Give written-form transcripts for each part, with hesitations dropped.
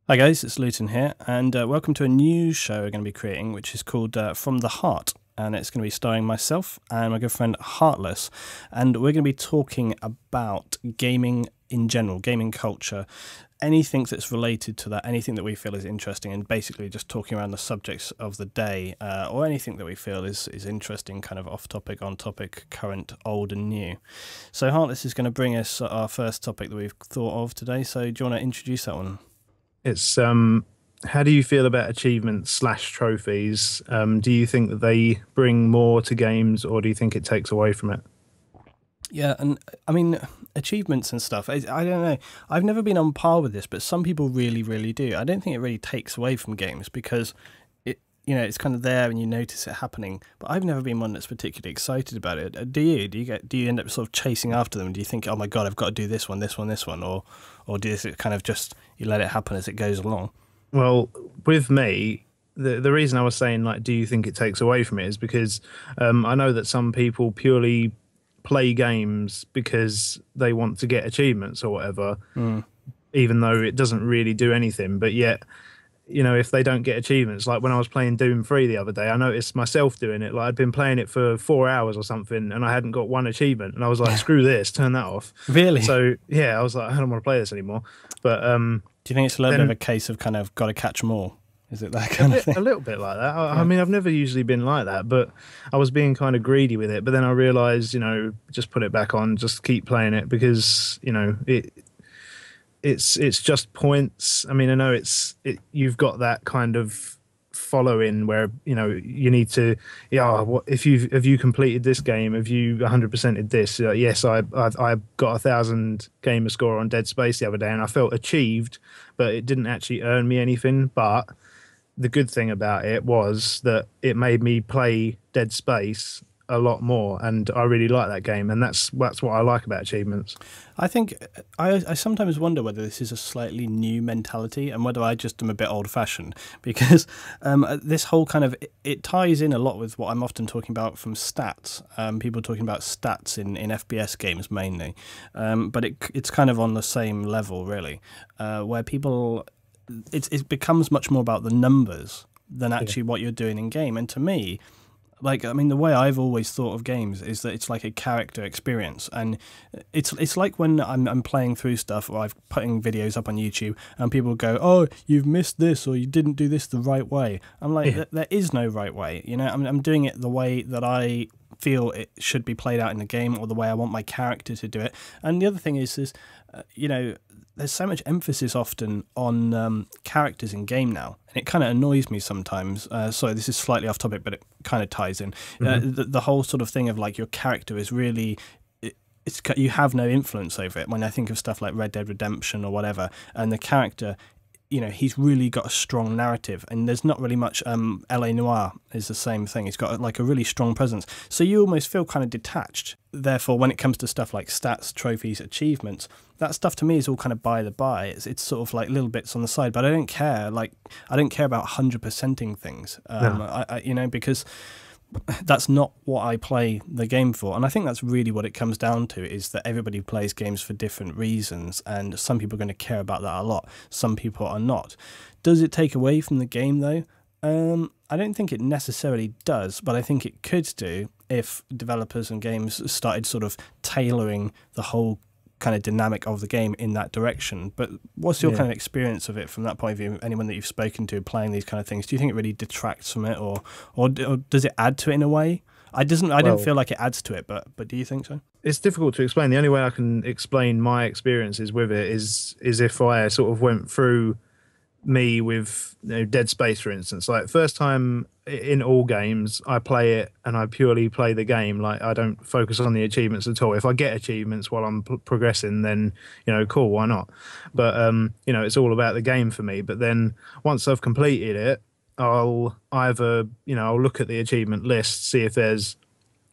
Hi guys, it's Luton here, and welcome to a new show we're going to be creating, which is called From the Heart, and it's going to be starring myself and my good friend Heartless, and we're going to be talking about gaming in general, gaming culture, anything that's related to that, anything that we feel is interesting, and basically just talking around the subjects of the day, or anything that we feel is interesting, kind of off topic, on topic, current, old and new. So Heartless is going to bring us our first topic that we've thought of today, so do you want to introduce that one? It's how do you feel about achievements slash trophies? Do you think that they bring more to games, or do you think it takes away from it? Yeah, and I mean, achievements and stuff, I don't know. I've never been on par with this, but some people really, really do. I don't think it really takes away from games because it's kind of there and you notice it happening. But I've never been one that's particularly excited about it. Do you? Do you end up sort of chasing after them? Do you think, oh my God, I've got to do this one, this one, this one, or do it kind of just you let it happen as it goes along? Well, with me, the reason I was saying like, do you think it takes away from it is because I know that some people purely play games because they want to get achievements or whatever, Mm. even though it doesn't really do anything. But yet, if they don't get achievements, like when I was playing Doom 3 the other day, I noticed myself doing it. Like I'd been playing it for 4 hours or something and I hadn't got one achievement. And I was like, screw this, turn that off. Really? So yeah, I was like, I don't want to play this anymore. But Do you think it's a little bit of then a case of kind of got to catch them all? Is it that kind of thing? a little bit like that. I Yeah. mean, I've never usually been like that, but I was being kind of greedy with it. But then I realized, just put it back on, just keep playing it because, it's just points. I mean, I know you've got that kind of following where you need to, yeah, what if you completed this game, have you 100%ed this? Yes, I got 1,000 gamer score on Dead Space the other day and I felt achieved, but it didn't actually earn me anything. But the good thing about it was that it made me play Dead Space a lot more, and I really like that game, and that's what I like about achievements. I think I sometimes wonder whether this is a slightly new mentality and whether I just am a bit old fashioned because this whole kind of it ties in a lot with what I'm often talking about from stats. People talking about stats in FPS games mainly, but it's kind of on the same level really, where people it becomes much more about the numbers than Yeah, actually what you're doing in game. And to me, like, I mean, the way I've always thought of games is that it's like a character experience, and it's like when I'm playing through stuff or I'm putting videos up on YouTube, and people go, "Oh, you've missed this, or you didn't do this the right way." I'm like, yeah, there is no right way, I'm doing it the way that I feel it should be played out in the game, or the way I want my character to do it. And the other thing is there's so much emphasis often on characters in game now, and it kind of annoys me sometimes. Sorry, this is slightly off topic, but it kind of ties in. hmm The whole sort of thing of like your character is really. You have no influence over it. When I think of stuff like Red Dead Redemption or whatever, and the character, he's really got a strong narrative, and there's not really much. LA Noir is the same thing. He's got like a really strong presence, so you almost feel kind of detached. Therefore, when it comes to stuff like stats, trophies, achievements, that stuff to me is all kind of by the by. It's sort of like little bits on the side, but I don't care. Like I don't care about 100%ing things. no, Because that's not what I play the game for. And I think that's really what it comes down to, is that everybody plays games for different reasons, and some people are going to care about that a lot, some people are not. Does it take away from the game though? I don't think it necessarily does, but I think it could do if developers and games started sort of tailoring the whole kind of dynamic of the game in that direction. But what's your yeah. kind of experience of it from that point of view? Anyone that you've spoken to playing these kind of things, do you think it really detracts from it, or does it add to it in a way? I don't Well, feel like it adds to it, but do you think so? it's difficult to explain. The only way I can explain my experiences with it is if I sort of went through me with Dead Space, for instance. Like first time in all games, I play it and I purely play the game. Like I don't focus on the achievements at all. If I get achievements while I'm progressing, then cool, why not? But it's all about the game for me. But then once I've completed it, I'll either I'll look at the achievement list, see if there's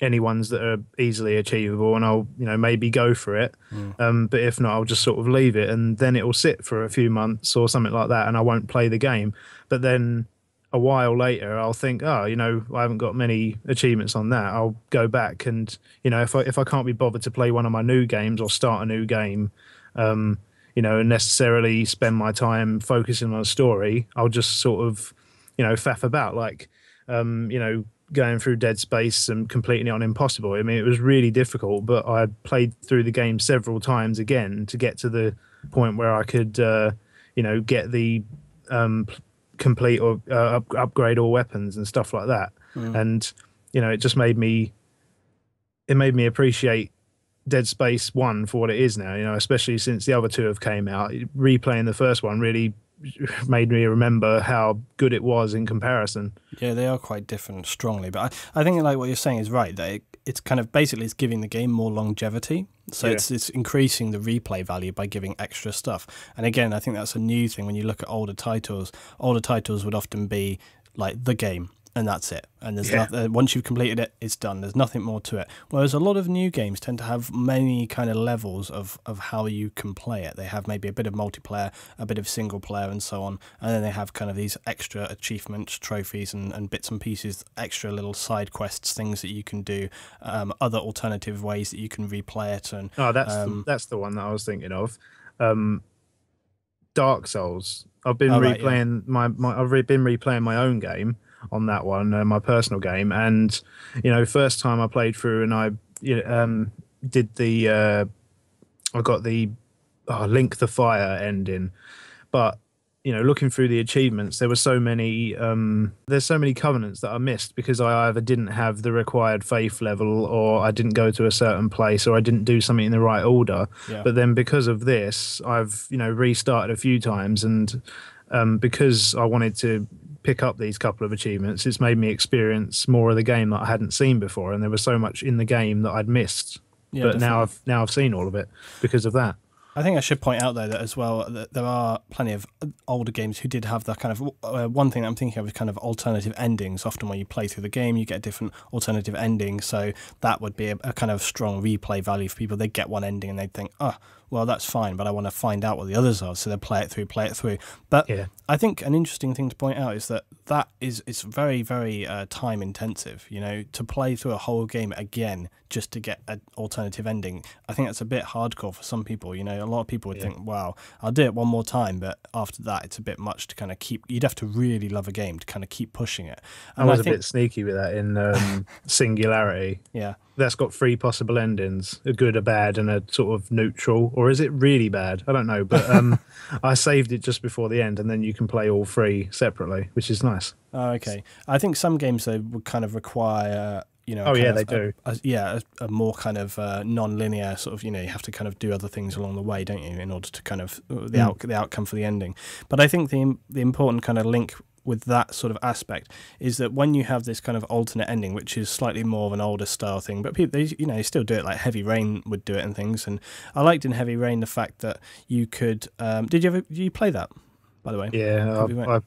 any ones that are easily achievable, and I'll maybe go for it. Mm. But if not, I'll just sort of leave it, and then it will sit for a few months or something like that, and I won't play the game. But then a while later, I'll think, oh, I haven't got many achievements on that. I'll go back and if I can't be bothered to play one of my new games or start a new game, um, necessarily spend my time focusing on a story. I'll just sort of, faff about, like, going through Dead Space and completing it on Impossible. I mean, it was really difficult, but I played through the game several times again to get to the point where I could, get the complete or upgrade all weapons and stuff like that. And it just made me appreciate Dead Space 1 for what it is now, especially since the other two have came out. Replaying the first one really made me remember how good it was in comparison. Yeah, they are quite different strongly, but I think like what you're saying is right, that it's kind of basically it's giving the game more longevity. So it's increasing the replay value by giving extra stuff. And again, I think that's a new thing when you look at older titles. Older titles would often be like the game, and that's it. And there's nothing, once you've completed it, it's done. There's nothing more to it. Whereas a lot of new games tend to have many kind of levels of how you can play it. They have maybe a bit of multiplayer, a bit of single player, and so on. And then they have kind of these extra achievements, trophies, and bits and pieces, extra little side quests, things that you can do, other alternative ways that you can replay it. And that's the one that I was thinking of. Dark Souls. I've been replaying I've been replaying my own game on that one, my personal game, and first time I played through and I did the I got the Link the Fire ending, but looking through the achievements, there were so many there's so many covenants that I missed because I either didn't have the required faith level, or I didn't go to a certain place, or I didn't do something in the right order. But then because of this, I've restarted a few times, and because I wanted to pick up these couple of achievements, it's made me experience more of the game that I hadn't seen before, and there was so much in the game that I'd missed. But definitely. now I've seen all of it because of that. I think I should point out, though, that as well, that there are plenty of older games who did have that kind of... one thing I'm thinking of is kind of alternative endings. Often when you play through the game, you get a different alternative ending, so that would be a kind of strong replay value for people. They'd get one ending and they'd think, well, that's fine, but I want to find out what the others are, so they'll play it through. But I think an interesting thing to point out is that it's very, very time-intensive, to play through a whole game again just to get an alternative ending. I think that's a bit hardcore for some people, A lot of people would think, wow, I'll do it one more time, but after that, it's a bit much to kind of keep... You'd have to really love a game to kind of keep pushing it. And I think a bit sneaky with that in Singularity. Yeah. That's got 3 possible endings, a good, a bad, and a sort of neutral. Or is it really bad? I don't know. But I saved it just before the end, and then you can play all 3 separately, which is nice. Oh, okay. I think some games, though, would kind of require... they do. A more kind of non-linear sort of, you have to kind of do other things along the way, don't you, in order to kind of the outcome for the ending. But I think the important kind of link with that sort of aspect is that when you have this kind of alternate ending, which is slightly more of an older style thing, but people, they still do it, like Heavy Rain would do it and things. And I liked in Heavy Rain the fact that you could... Did you play that, by the way? Yeah,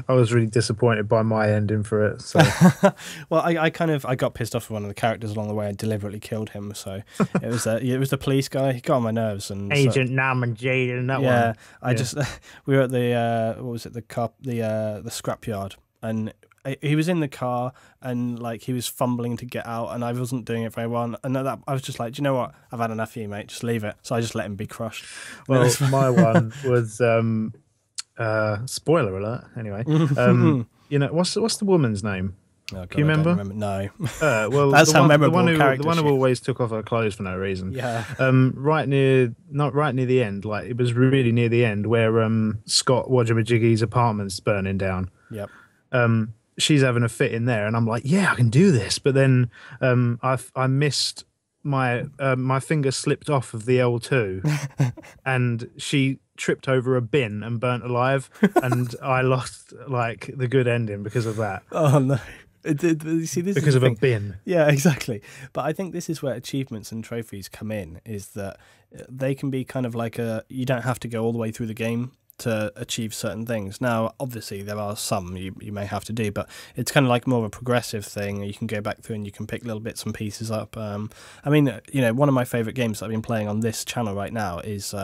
I was really disappointed by my ending for it. So. Well, I got pissed off with one of the characters along the way. I deliberately killed him. So it was the police guy. He got on my nerves. And Agent Nam and Jaden, that one. Yeah, we were at the what was it? The scrapyard, and he was in the car and like he was fumbling to get out, and I wasn't doing it very well. And I was just like, do you know what? I've had enough of you, mate. Just leave it. So I just let him be crushed. Well, my one was. Spoiler alert. Anyway, what's the woman's name? Oh, God, can you remember? No. Well, that's how memorable the one who always took off her clothes for no reason. Yeah. Not right near the end. Like it was really near the end where Scott Wajimajiggy's apartment's burning down. Yep. She's having a fit in there, and I'm like, yeah, I can do this. But then I missed my finger slipped off of the L2, and she tripped over a bin and burnt alive, and I lost like the good ending because of that. Oh no. You see, this because is of a bin. Yeah, exactly. But I think this is where achievements and trophies come in, is that they can be kind of like you don't have to go all the way through the game to achieve certain things. Now, obviously, there are some you may have to do, but it's kind of like more of a progressive thing. You can go back through and you can pick little bits and pieces up. I mean, one of my favourite games that I've been playing on this channel right now is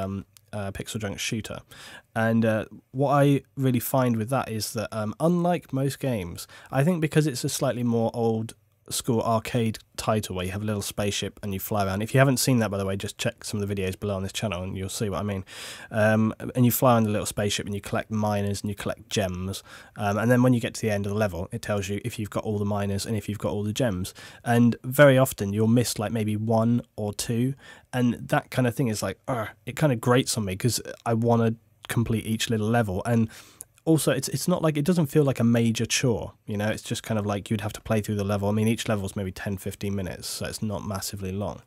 Pixel Junk Shooter. And what I really find with that is that unlike most games, I think because it's a slightly more old school arcade title where you have a little spaceship and you fly around. If you haven't seen that, by the way, just check some of the videos below on this channel and you'll see what I mean. And you fly on the little spaceship and you collect miners and you collect gems. And then when you get to the end of the level, it tells you if you've got all the miners and if you've got all the gems. And very often you'll miss like maybe 1 or 2. And that kind of thing is like, it kind of grates on me because I want to complete each little level. And also, it's not like, it doesn't feel like a major chore, you know, it's just kind of like you'd have to play through the level. I mean, each level's maybe 10-15 minutes, so it's not massively long.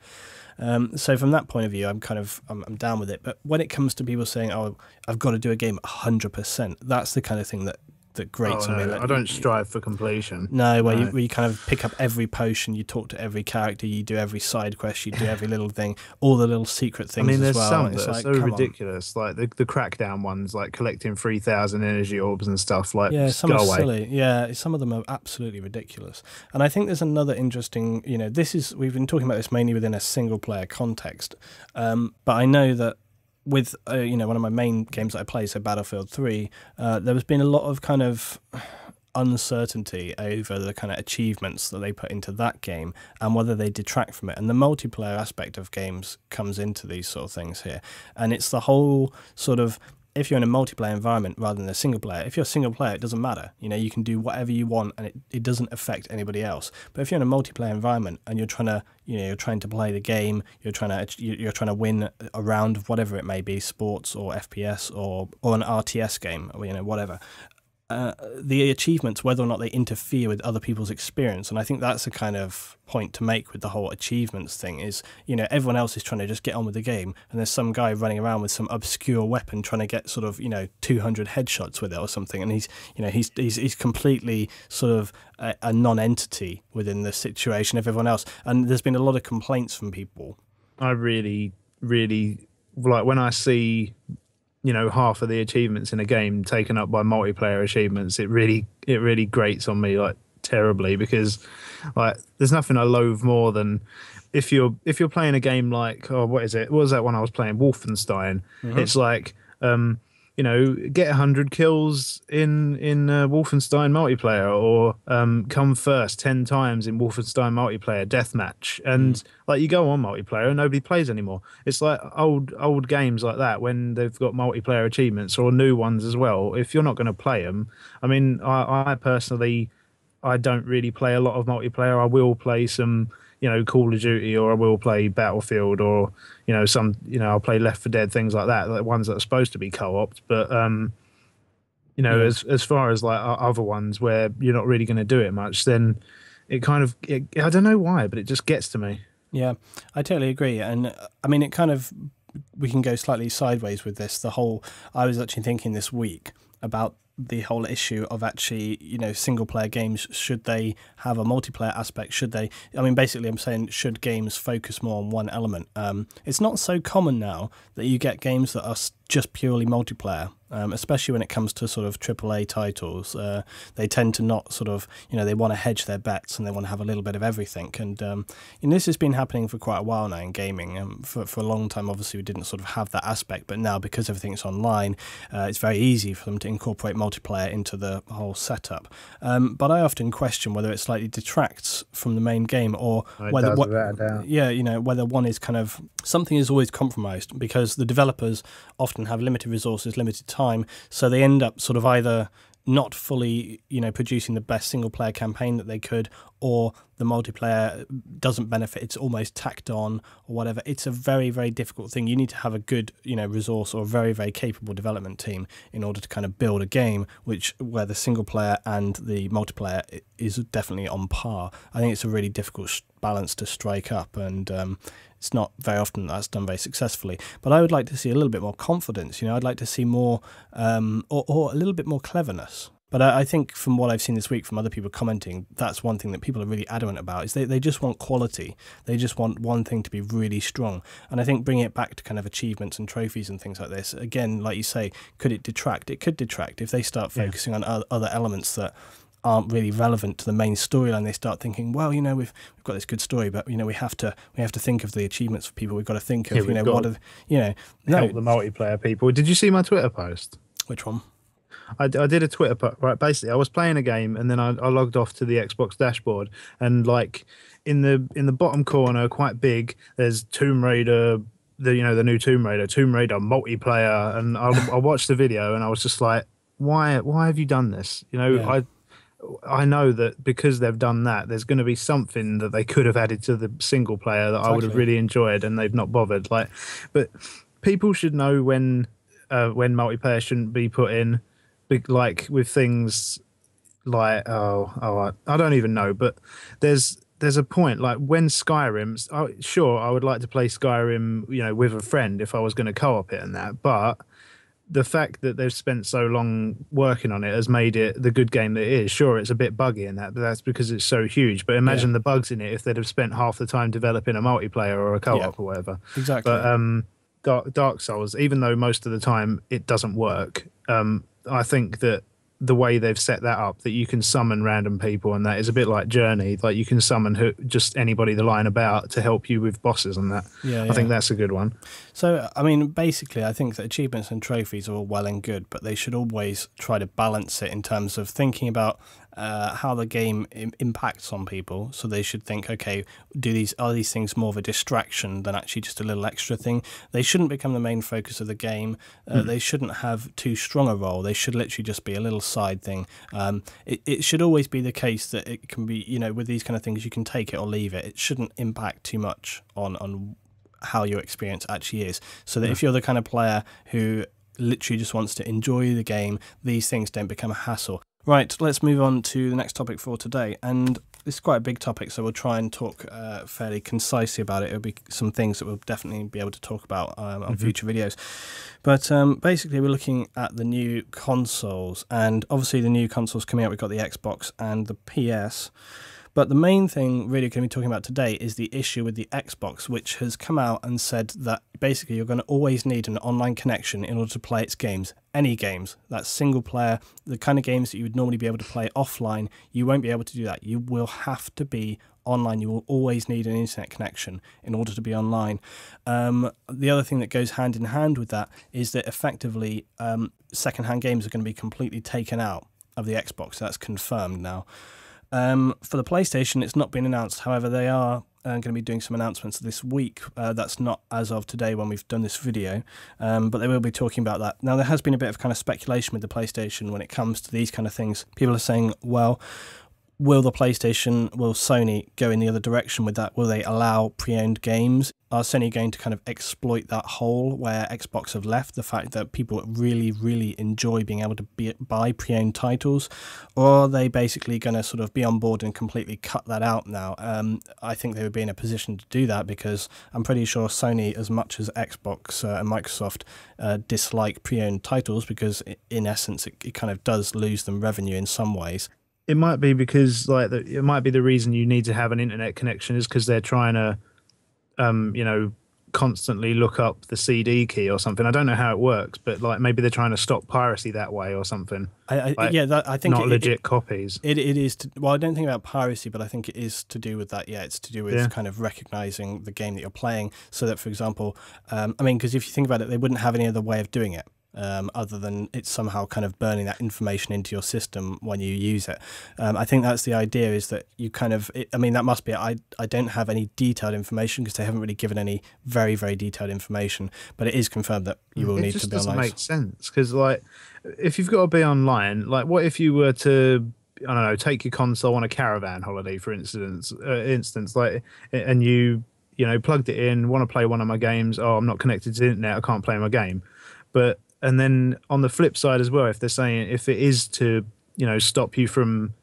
So from that point of view, I'm down with it. But when it comes to people saying, oh, I've got to do a game 100%, that's the kind of thing that grates on me. Like, I don't strive for completion. No, where you kind of pick up every potion, you talk to every character, you do every side quest, you do every little thing, all the little secret things. I mean, there's as well. some that are so ridiculous, like the Crackdown ones, like collecting 3,000 energy orbs and stuff. Like, yeah, some are silly. Yeah, some of them are absolutely ridiculous. And I think there's another interesting, you know, we've been talking about this mainly within a single player context, but I know that with you know, one of my main games that I play, so Battlefield 3, there has been a lot of kind of uncertainty over the kind of achievements that they put into that game and whether they detract from it. And the multiplayer aspect of games comes into these sort of things here. And it's the whole sort of, if you're in a multiplayer environment rather than a single player, if you're a single player, it doesn't matter. You know, you can do whatever you want and it doesn't affect anybody else. But if you're in a multiplayer environment and you're trying to, you know, you're trying to play the game, you're trying to win a round of whatever it may be, sports or FPS or an RTS game, or, you know, whatever. The achievements, whether or not they interfere with other people's experience, and I think that's a kind of point to make with the whole achievements thing is, you know, everyone else is trying to just get on with the game, and there's some guy running around with some obscure weapon trying to get sort of, you know, 200 headshots with it or something, and he's completely sort of a non-entity within the situation of everyone else. And there's been a lot of complaints from people. I really, really like when I see, you know, half of the achievements in a game taken up by multiplayer achievements. It really grates on me like terribly, because like there's nothing I loathe more than if you're playing a game like, what was that one I was playing, Wolfenstein. Mm-hmm. It's like you know, get 100 kills in Wolfenstein multiplayer, or come first 10 times in Wolfenstein multiplayer deathmatch, and like you go on multiplayer and nobody plays anymore. It's like old games like that when they've got multiplayer achievements, or new ones as well. If you're not going to play them, I mean, I personally, I don't really play a lot of multiplayer. I will play some, you know, Call of Duty, or I will play Battlefield, or, you know, I'll play Left 4 Dead, things like that, like ones that are supposed to be co-opted. But you know, as far as like other ones where you're not really going to do it much, then it kind of, I don't know why, but it just gets to me. Yeah, I totally agree. And I mean, it kind of, we can go slightly sideways with this. I was actually thinking this week about the whole issue of actually, you know, single player games, should they have a multiplayer aspect? Should they, I mean, basically I'm saying, should games focus more on one element? It's not so common now that you get games that are just purely multiplayer, especially when it comes to sort of AAA titles. They tend to not sort of, you know, they want to hedge their bets and they want to have a little bit of everything. And this has been happening for quite a while now in gaming. For a long time, obviously, we didn't sort of have that aspect, but now because everything's online, it's very easy for them to incorporate multiplayer into the whole setup. But I often question whether it slightly detracts from the main game, or whether you know, whether one is kind of, something is always compromised, because the developers often have limited resources, limited time, so they end up sort of either not fully, you know, producing the best single player campaign that they could, or the multiplayer doesn't benefit, it's almost tacked on or whatever. It's a very, very difficult thing. You need to have a good, you know, resource, or a very, very capable development team in order to kind of build a game where the single player and the multiplayer is definitely on par. I think it's a really difficult balance to strike up, and it's not very often that's done very successfully. But I would like to see a little bit more confidence. You know, I'd like to see more, or a little bit more cleverness. But I think from what I've seen this week from other people commenting, that's one thing that people are really adamant about, is they just want quality. They just want one thing to be really strong. And I think bringing it back to kind of achievements and trophies and things like this, again, like you say, could it detract? It could detract if they start focusing on other elements that aren't really relevant to the main storyline. They start thinking, well, you know, we've got this good story, but, you know, we have to think of the achievements for people. We've got to think of, you know, what are, you know, help the multiplayer people. Did you see my Twitter post? Which one? I did a Twitter post, right? Basically, I was playing a game and then I logged off to the Xbox dashboard, and like in the bottom corner, quite big, there's Tomb Raider, the new Tomb Raider multiplayer, and I watched the video and I was just like, why have you done this? Yeah, I know that because they've done that, there's going to be something that they could have added to the single player that I would have exactly. really enjoyed, and they've not bothered. Like, but people should know when multiplayer shouldn't be put in, like with things like I don't even know, but there's a point like when Skyrim's. Sure, I would like to play Skyrim, with a friend if I was going to co-op it and that, but the fact that they've spent so long working on it has made it the good game that it is. Sure, it's a bit buggy in that, but that's because it's so huge. But Yeah, imagine the bugs in it if they'd have spent half the time developing a multiplayer or a yeah, co-op or whatever. But exactly. Dark Souls, even though most of the time it doesn't work, I think that the way they've set that up, that you can summon random people, and that is a bit like Journey, like you can summon just anybody the line about to help you with bosses and that. Yeah, I think yeah. that's a good one. So, I mean, basically, I think that achievements and trophies are all well and good, but they should always try to balance it in terms of thinking about how the game impacts on people. So they should think, okay, are these things more of a distraction than actually just a little extra thing? They shouldn't become the main focus of the game. They shouldn't have too strong a role. They should literally just be a little side thing. It should always be the case that it can be, with these kind of things, you can take it or leave it. It shouldn't impact too much on how your experience actually is, so that if you're the kind of player who literally just wants to enjoy the game, these things don't become a hassle. Right, let's move on to the next topic for today, and this is quite a big topic, so we'll try and talk fairly concisely about it. It'll be some things that we'll definitely be able to talk about on future videos. But basically, we're looking at the new consoles, and obviously the new consoles coming out, we've got the Xbox and the PS. But the main thing really going to be talking about today is the issue with the Xbox, which has come out and said that basically you're going to always need an online connection in order to play its games. Any games, that's single player, the kind of games that you would normally be able to play offline, you won't be able to do that. You will have to be online. You will always need an internet connection in order to be online. The other thing that goes hand in hand with that is that effectively secondhand games are going to be completely taken out of the Xbox. That's confirmed now. For the PlayStation, it's not been announced. However, they are going to be doing some announcements this week. That's not as of today when we've done this video, but they will be talking about that. Now, there has been a bit of kind of speculation with the PlayStation when it comes to these kind of things. People are saying, well, will Sony go in the other direction with that? Will they allow pre-owned games? Are Sony going to kind of exploit that hole where Xbox have left, the fact that people really, really enjoy being able to buy pre-owned titles? Or are they basically going to sort of be on board and completely cut that out now? I think they would be in a position to do that because I'm pretty sure Sony, as much as Xbox and Microsoft, dislike pre-owned titles because in essence it kind of does lose them revenue in some ways. It might be because it might be the reason you need to have an internet connection is because they're trying to constantly look up the CD key or something. I don't know how it works, but like maybe they're trying to stop piracy that way or something. I think not legit copies. It is. Well, I don't think about piracy, but I think it is to do with that. Yeah, it's to do with kind of recognizing the game that you're playing, so that, for example, because if you think about it, they wouldn't have any other way of doing it. Other than it's somehow kind of burning that information into your system when you use it. I think that's the idea, is that you kind of, that must be, I don't have any detailed information because they haven't really given any very, very detailed information, but it is confirmed that you will need to be online. It just doesn't make sense because like, if you've got to be online, like what if you were to, I don't know, take your console on a caravan holiday, for instance, like, and you plugged it in, want to play one of my games, oh, I'm not connected to the internet, I can't play my game. And then on the flip side as well, if they're saying if it is to, stop you from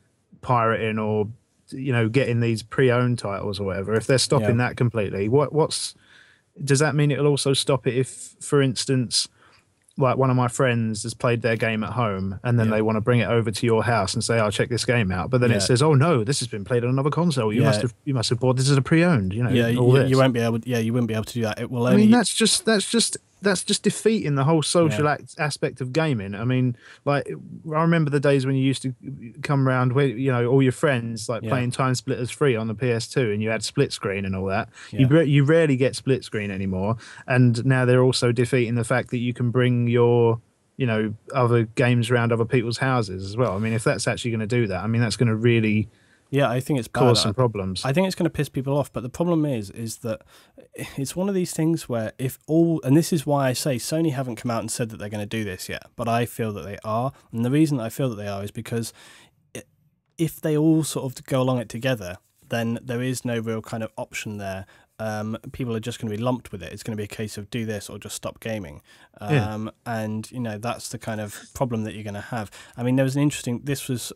pirating or, getting these pre-owned titles or whatever, if they're stopping that completely, does that mean it'll also stop it if, for instance, like one of my friends has played their game at home and then they want to bring it over to your house and say, "I'll check this game out," but then it says, "Oh no, this has been played on another console. You must have bought this as a pre-owned." You won't be able. You wouldn't be able to do that. It will only. That's just defeating the whole social aspect of gaming. I mean, like I remember the days when you used to come around with all your friends like playing Time Splitters 3 on the PS2, and you had split screen and all that. You rarely get split screen anymore, and now they're also defeating the fact that you can bring your other games around other people's houses as well. I mean, if that's actually going to do that, I mean, that's going to really Yeah, I think it's bad. cause some problems. I think it's going to piss people off, but the problem is that it's one of these things where if all, and this is why I say Sony haven't come out and said that they're going to do this yet, but I feel that they are, and the reason that I feel that they are is because if they all sort of go along it together, then there is no real kind of option there. People are just going to be lumped with it. It's going to be a case of do this or just stop gaming. And, that's the kind of problem that you're going to have. I mean, there was this was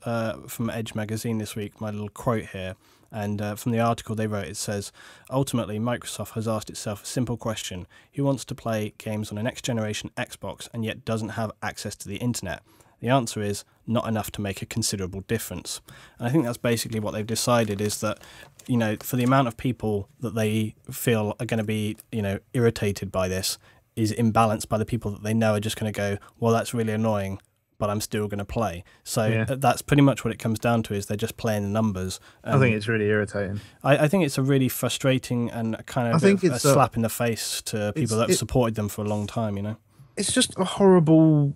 from Edge magazine this week, my little quote here. And from the article they wrote, it says, ultimately, Microsoft has asked itself a simple question. Who wants to play games on a next generation Xbox and yet doesn't have access to the internet? The answer is not enough to make a considerable difference. And I think that's basically what they've decided is that, for the amount of people that they feel are going to be, irritated by this is imbalanced by the people that they know are just going to go, well, that's really annoying, but I'm still going to play. So that's pretty much what it comes down to is they're just playing the numbers. I think it's really irritating. I think it's a really frustrating and kind of a slap in the face to people that have supported them for a long time, It's just a horrible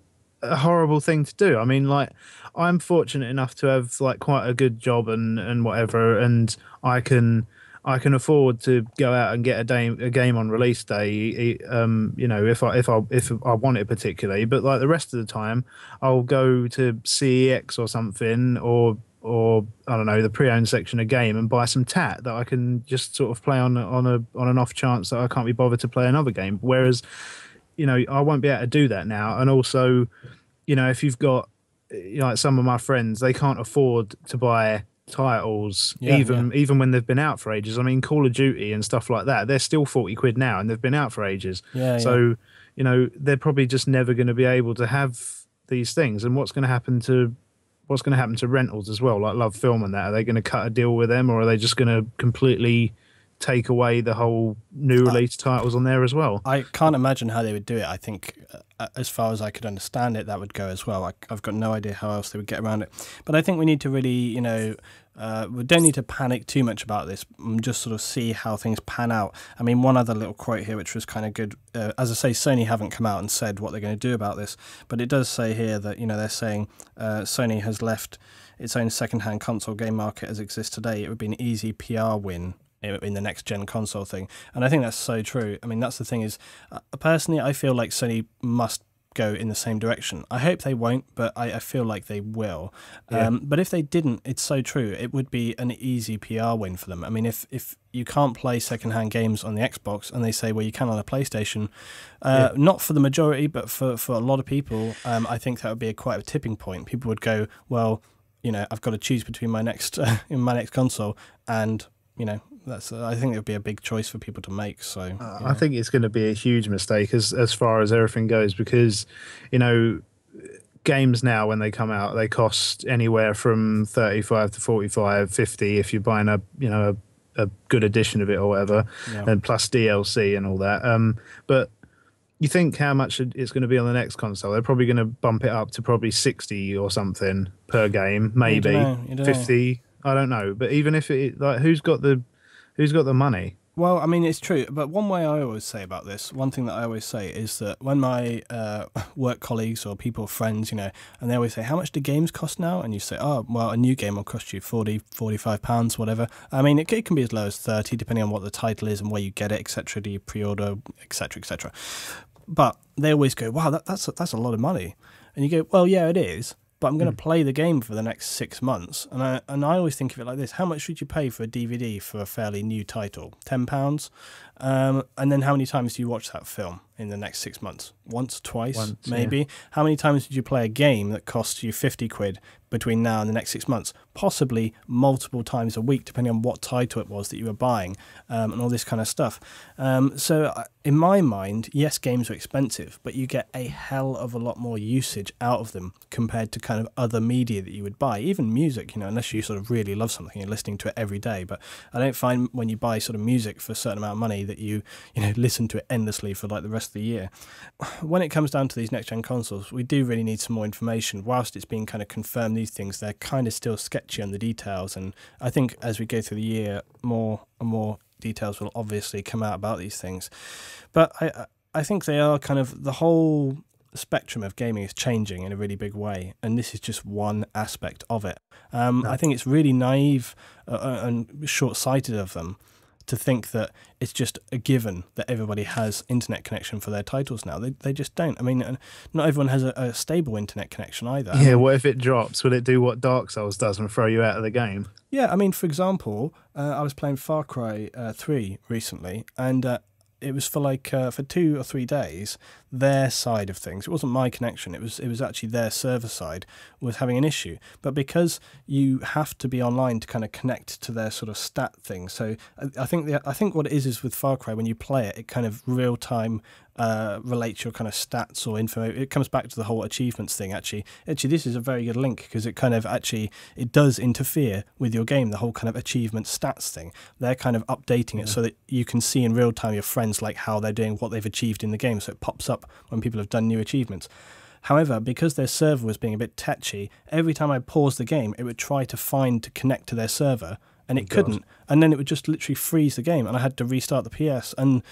thing to do. I mean, like, I'm fortunate enough to have like quite a good job and whatever, and I can afford to go out and get a game on release day. If I want it particularly, but like the rest of the time, I'll go to CEX or something, or I don't know, the pre-owned section of game and buy some tat that I can just sort of play on an off chance that I can't be bothered to play another game. Whereas, I won't be able to do that now. And also, if you've got, like some of my friends, they can't afford to buy titles even when they've been out for ages. I mean, Call of Duty and stuff like that, they're still 40 quid now and they've been out for ages. So, they're probably just never going to be able to have these things. And what's going to happen to rentals as well, like Love Film and that? Are they going to cut a deal with them, or are they just going to completely take away the whole new release titles on there as well? I can't imagine how they would do it. I think, as far as I could understand it, that would go as well. I've got no idea how else they would get around it. But I think we need to really, we don't need to panic too much about this. Just sort of see how things pan out. I mean, one other little quote here, which was kind of good. As I say, Sony haven't come out and said what they're going to do about this, but it does say here that, they're saying Sony has left its own second-hand console game market as it exists today. It would be an easy PR win in the next gen console thing, and I think that's so true. I mean, that's the thing is, personally, I feel like Sony must go in the same direction. I hope they won't, but I feel like they will. But if they didn't, it's so true. It would be an easy PR win for them. I mean, if you can't play secondhand games on the Xbox, and they say, well, you can on a PlayStation, not for the majority, but for a lot of people, I think that would be quite a tipping point. People would go, well, I've got to choose between my next console and I think it would be a big choice for people to make. So I think it's going to be a huge mistake as far as everything goes, because games now, when they come out, they cost anywhere from 35 to 45, 50 if you're buying a good edition of it or whatever, and plus DLC and all that. But you think how much it's going to be on the next console? They're probably going to bump it up to probably 60 or something per game, maybe you don't 50. Know. I don't know, but even if it, like, who's got the money? Well, I mean, it's true, but one thing that I always say is that when my work colleagues or people, friends, and they always say, how much do games cost now? And you say, oh, well, a new game will cost you £40, £45, whatever. I mean, it can be as low as 30, depending on what the title is and where you get it, etc. Do you pre-order, etc., etc. But they always go, wow, that's a lot of money. And you go, well, yeah, it is. But I'm going to play the game for the next 6 months. And I always think of it like this. How much should you pay for a DVD for a fairly new title? £10? And then how many times do you watch that film in the next 6 months? Once, twice, maybe? Yeah. How many times did you play a game that costs you 50 quid between now and the next 6 months? Possibly multiple times a week, depending on what title it was that you were buying, and all this kind of stuff. So in my mind, yes, games are expensive, but you get a hell of a lot more usage out of them compared to kind of other media that you would buy. Even music, unless you sort of really love something, you're listening to it every day. But I don't find when you buy sort of music for a certain amount of money that you listen to it endlessly for like the rest of the year. When it comes down to these next-gen consoles, we do really need some more information. Whilst it's been kind of confirmed, these things, they're kind of still sketchy on the details, and I think as we go through the year, more and more details will obviously come out about these things. But I think they are kind of the whole spectrum of gaming is changing in a really big way, and this is just one aspect of it. No. I think it's really naive and short-sighted of them to think that it's just a given that everybody has internet connection for their titles now. They just don't. I mean, not everyone has a stable internet connection either. Yeah, I mean, what if it drops? Will it do what Dark Souls does and throw you out of the game? yeah, I mean, for example, I was playing Far Cry 3 recently, and it was for 2 or 3 days, their side of things. It wasn't my connection. It was actually their server side was having an issue. But because you have to be online to kind of connect to their sort of stat thing, so I think what it is with Far Cry, when you play it, it kind of real time relates your kind of stats or info. It comes back to the whole achievements thing. Actually, this is a very good link, because it kind of it does interfere with your game. The whole kind of achievement stats thing. They're kind of updating it so that you can see in real time your friends, like how they're doing, what they've achieved in the game. So it pops up when people have done new achievements. However, because their server was being a bit tetchy, every time I paused the game, it would try to connect to their server, and it couldn't. And then it would just literally freeze the game, and I had to restart the PS. And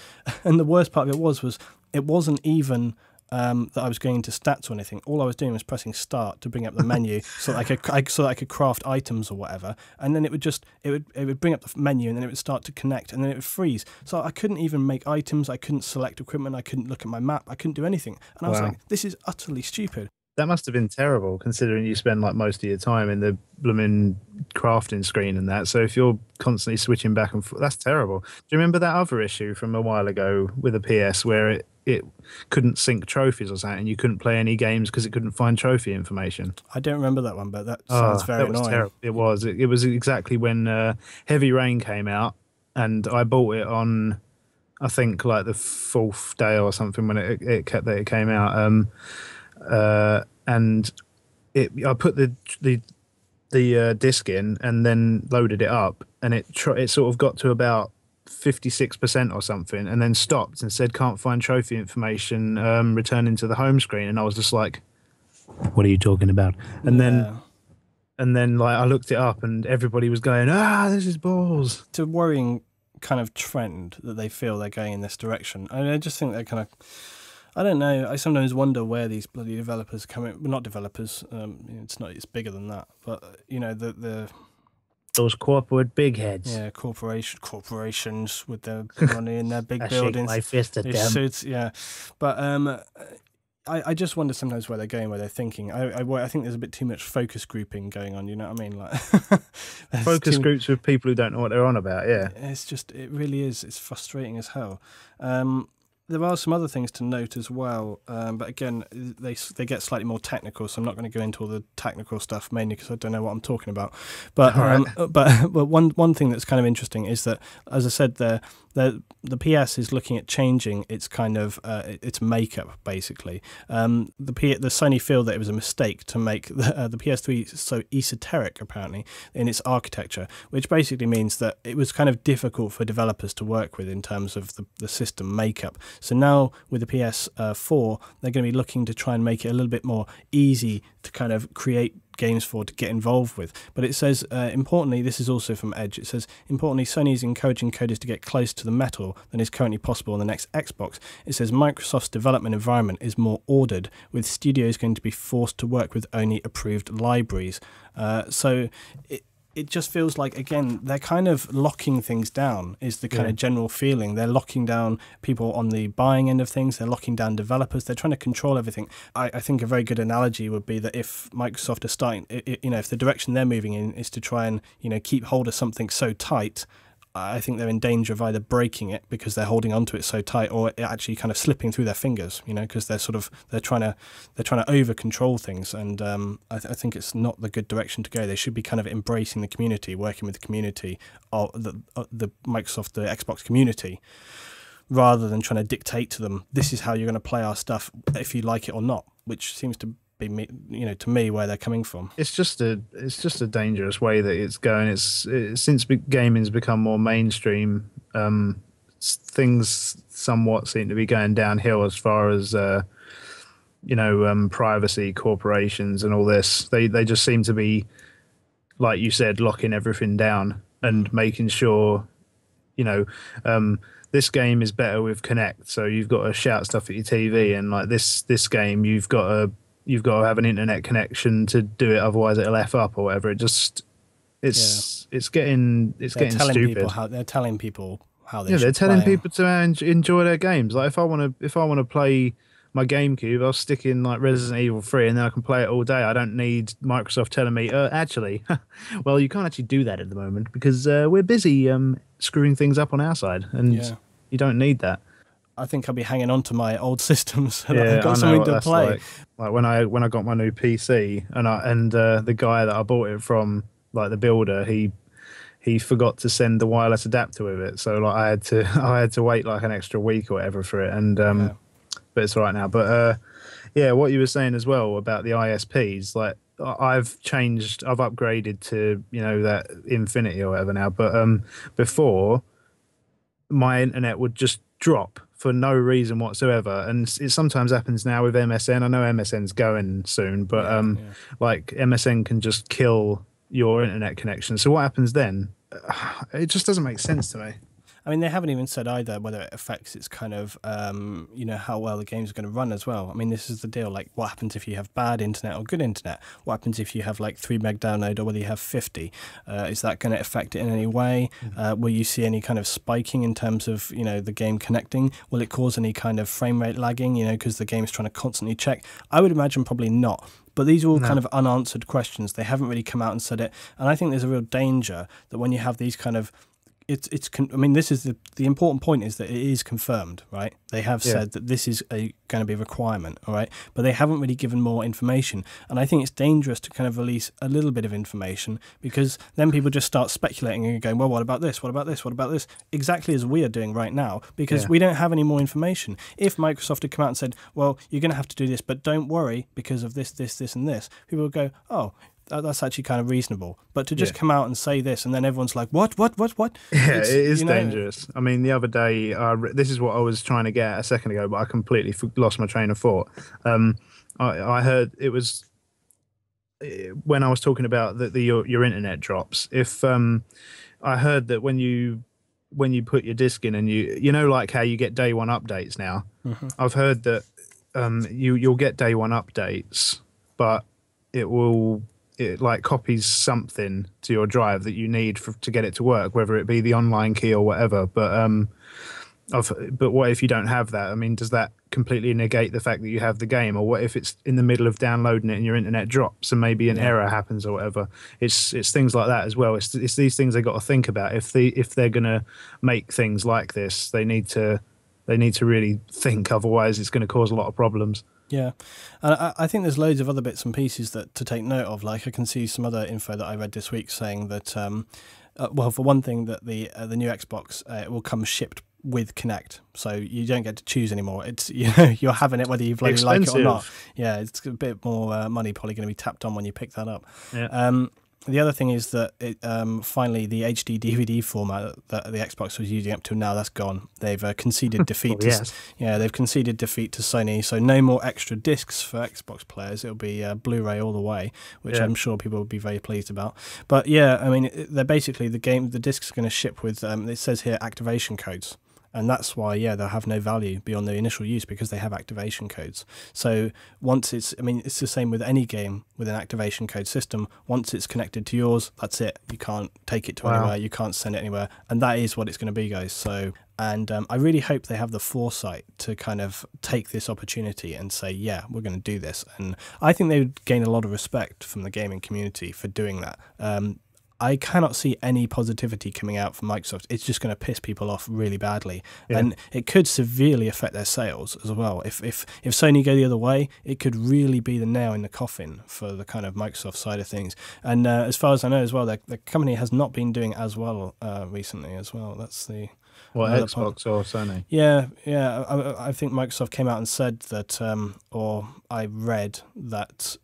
the worst part of it was it wasn't even that I was going into stats or anything. All I was doing was pressing start to bring up the menu so that I could craft items or whatever. And then it would bring up the menu, and then it would start to connect, and then it would freeze. So I couldn't even make items. I couldn't select equipment. I couldn't look at my map. I couldn't do anything. And I was like, this is utterly stupid. That must have been terrible, considering you spend like most of your time in the blooming crafting screen and that. So if you're constantly switching back and forth, that's terrible. Do you remember that other issue from a while ago with a PS where it couldn't sync trophies or something, and you couldn't play any games because it couldn't find trophy information? I don't remember that one, but that sounds very annoying. Terrible. It was. It was exactly when Heavy Rain came out, and I bought it on, I think, like the 4th day or something when it came out. And I put the disc in and then loaded it up, and it sort of got to about 56% or something, and then stopped and said can't find trophy information, returning to the home screen. And I was just like, what are you talking about? And then like I looked it up, and everybody was going, this is balls. It's a worrying kind of trend that they feel they're going in this direction. I just think they're kind of, I don't know. I sometimes wonder where these bloody developers come in. Well, not developers. It's bigger than that. But those corporate big heads. Yeah, corporations with their money and their big buildings. I shake my fist at them. Suits, yeah. But I just wonder sometimes where they're going, where they're thinking. I think there's a bit too much focus grouping going on. You know what I mean? Like focus groups with people who don't know what they're on about. Yeah, it really is. It's frustrating as hell. There are some other things to note as well, but again, they get slightly more technical, so I'm not going to go into all the technical stuff, mainly because I don't know what I'm talking about. But but one thing that's kind of interesting is that, as I said, the PS is looking at changing its kind of its makeup, basically. The Sony feel that it was a mistake to make the PS3 so esoteric, apparently, in its architecture, which basically means that it was kind of difficult for developers to work with in terms of the system makeup. So now with the PS4, they're going to be looking to try and make it a little bit more easy to kind of create games for, to get involved with. But it says, importantly, this is also from Edge, it says, importantly, Sony is encouraging coders to get closer to the metal than is currently possible on the next Xbox. It says Microsoft's development environment is more ordered, with studios going to be forced to work with only approved libraries. So it just feels like, again, they're kind of locking things down, is the kind of general feeling. They're locking down people on the buying end of things. They're locking down developers. They're trying to control everything. I think a very good analogy would be that if Microsoft are starting, if the direction they're moving in is to try and, keep hold of something so tight, I think they're in danger of either breaking it because they're holding onto it so tight, or it actually kind of slipping through their fingers, because they're trying to over control things, and I think it's not the good direction to go. They should be kind of embracing the community, working with the community, or the Microsoft, the Xbox community, rather than trying to dictate to them, this is how you're going to play our stuff if you like it or not, which seems to be, to me, where they're coming from. It's just a dangerous way that it's going. Since gaming's become more mainstream, things somewhat seem to be going downhill as far as privacy, corporations, and all this. They just seem to be, like you said, locking everything down and making sure, this game is better with Connect, so you've got to shout stuff at your TV, and like this game you've got to have an internet connection to do it, otherwise it'll F up or whatever. It just it's getting stupid. They're telling people how they Yeah, should they're telling play. people to enjoy their games. Like if I want to play my GameCube, I'll stick in like Resident Evil 3 and then I can play it all day. I don't need Microsoft telling me, actually, well, you can't actually do that at the moment because we're busy screwing things up on our side, and you don't need that. I think I'll be hanging on to my old systems so that Yeah, I've got I know something what to that's play. like when I got my new PC and the guy that I bought it from, like the builder, he forgot to send the wireless adapter with it, so like I had to wait like an extra week or whatever for it, and but it's all right now. But yeah, what you were saying as well about the ISPs, like I've upgraded to that Infinity or whatever now, but before my internet would just drop for no reason whatsoever, and it sometimes happens now with MSN. I know MSN's going soon, but like MSN can just kill your internet connection. So what happens then? It just doesn't make sense to me. I mean, they haven't even said either whether it affects its kind of, how well the game's going to run as well. I mean, this is the deal. Like, what happens if you have bad internet or good internet? What happens if you have like 3 meg download or whether you have 50? Is that going to affect it in any way? Will you see any kind of spiking in terms of, the game connecting? Will it cause any kind of frame rate lagging, because the game's trying to constantly check? I would imagine probably not. But these are all kind of unanswered questions. They haven't really come out and said it. And I think there's a real danger that when you have these kind of I mean, this is the important point is that it is confirmed, right? They have said that this is going to be a requirement, all right? But they haven't really given more information. And I think it's dangerous to kind of release a little bit of information because then people just start speculating and going, well, what about this? What about this? What about this? Exactly as we are doing right now because we don't have any more information. If Microsoft had come out and said, well, you're going to have to do this, but don't worry because of this, this, this, and this, people would go, oh, that's actually kind of reasonable. But to just come out and say this and then everyone's like, what? Yeah, it is dangerous. I mean, the other day, this is what I was trying to get at a second ago, but I completely lost my train of thought. I heard it was when I was talking about that your internet drops. If I heard that when you put your disc in and like how you get day one updates now, I've heard that you'll get day one updates, but it like copies something to your drive that you need to get it to work, whether it be the online key or whatever. But what if you don't have that? I mean, does that completely negate the fact that you have the game? Or what if it's in the middle of downloading it and your internet drops and maybe an error happens or whatever? It's things like that as well. It's these things they got to think about. If they're gonna make things like this, they need to really think. Otherwise, it's going to cause a lot of problems. Yeah, and I think there's loads of other bits and pieces that to take note of. Like I can see some other info that I read this week saying that, well, for one thing, that the new Xbox will come shipped with Kinect, so you don't get to choose anymore. It's you're having it whether you bloody like it or not. Yeah, it's a bit more money probably going to be tapped on when you pick that up. Yeah. The other thing is that finally the HD DVD format that the Xbox was using up to now, that's gone. They've conceded defeat. They've conceded defeat to Sony. So no more extra discs for Xbox players. It'll be Blu-ray all the way, which I'm sure people will be very pleased about. But yeah, I mean, they're basically the discs are going to ship with. It says here activation codes. And that's why, they'll have no value beyond their initial use because they have activation codes. So once it's the same with any game with an activation code system. Once it's connected to yours, that's it. You can't take it to anywhere. You can't send it anywhere. And that is what it's going to be, guys. So, and I really hope they have the foresight to kind of take this opportunity and say, yeah, we're going to do this. And I think they would gain a lot of respect from the gaming community for doing that. I cannot see any positivity coming out from Microsoft. It's just going to piss people off really badly. And it could severely affect their sales as well. If Sony go the other way, it could really be the nail in the coffin for the kind of Microsoft side of things. And as far as I know as well, the company has not been doing as well recently as well. That's the... What, Xbox or Sony? Yeah. I think Microsoft came out and said that, or I read that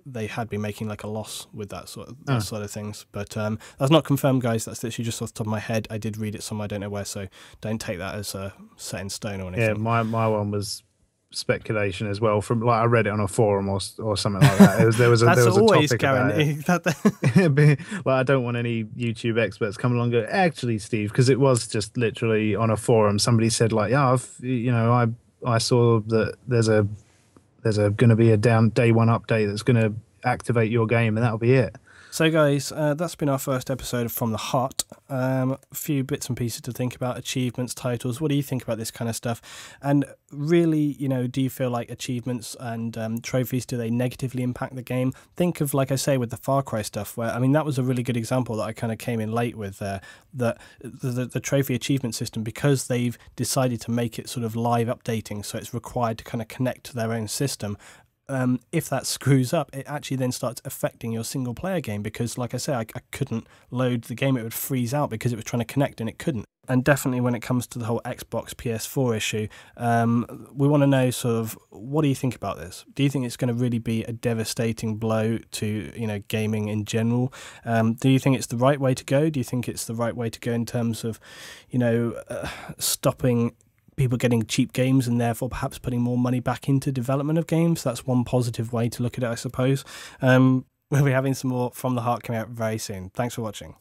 they had been making like a loss with that sort of things. But that's not confirmed, guys. That's literally just off the top of my head. I did read it somewhere, I don't know where, so don't take that as set in stone or anything. Yeah, my one was speculation as well. From like I read it on a forum or something like that. There was a That's always topic about it. Like I don't want any YouTube experts coming along and go, actually, Steve, because it was just literally on a forum. Somebody said like, yeah, I saw that there's going to be a day one update that's going to activate your game, and that'll be it. So guys, that's been our first episode of From the Heart. A few bits and pieces to think about, achievements, titles. What do you think about this kind of stuff? And really, do you feel like achievements and trophies, do they negatively impact the game? Think of, like I say, with the Far Cry stuff, where, I mean, that was a really good example that I kind of came in late with, that the trophy achievement system, because they've decided to make it sort of live updating, so it's required to kind of connect to their own system. If that screws up, it actually then starts affecting your single player game, because like I say, I couldn't load the game. It would freeze out because it was trying to connect and it couldn't. And definitely when it comes to the whole Xbox PS4 issue, we want to know sort of, what do you think about this? Do you think it's going to really be a devastating blow to gaming in general? Do you think it's the right way to go? Do you think it's the right way to go in terms of stopping people getting cheap games and therefore perhaps putting more money back into development of games? That's one positive way to look at it, I suppose. We'll be having some more From the Heart coming out very soon. Thanks for watching.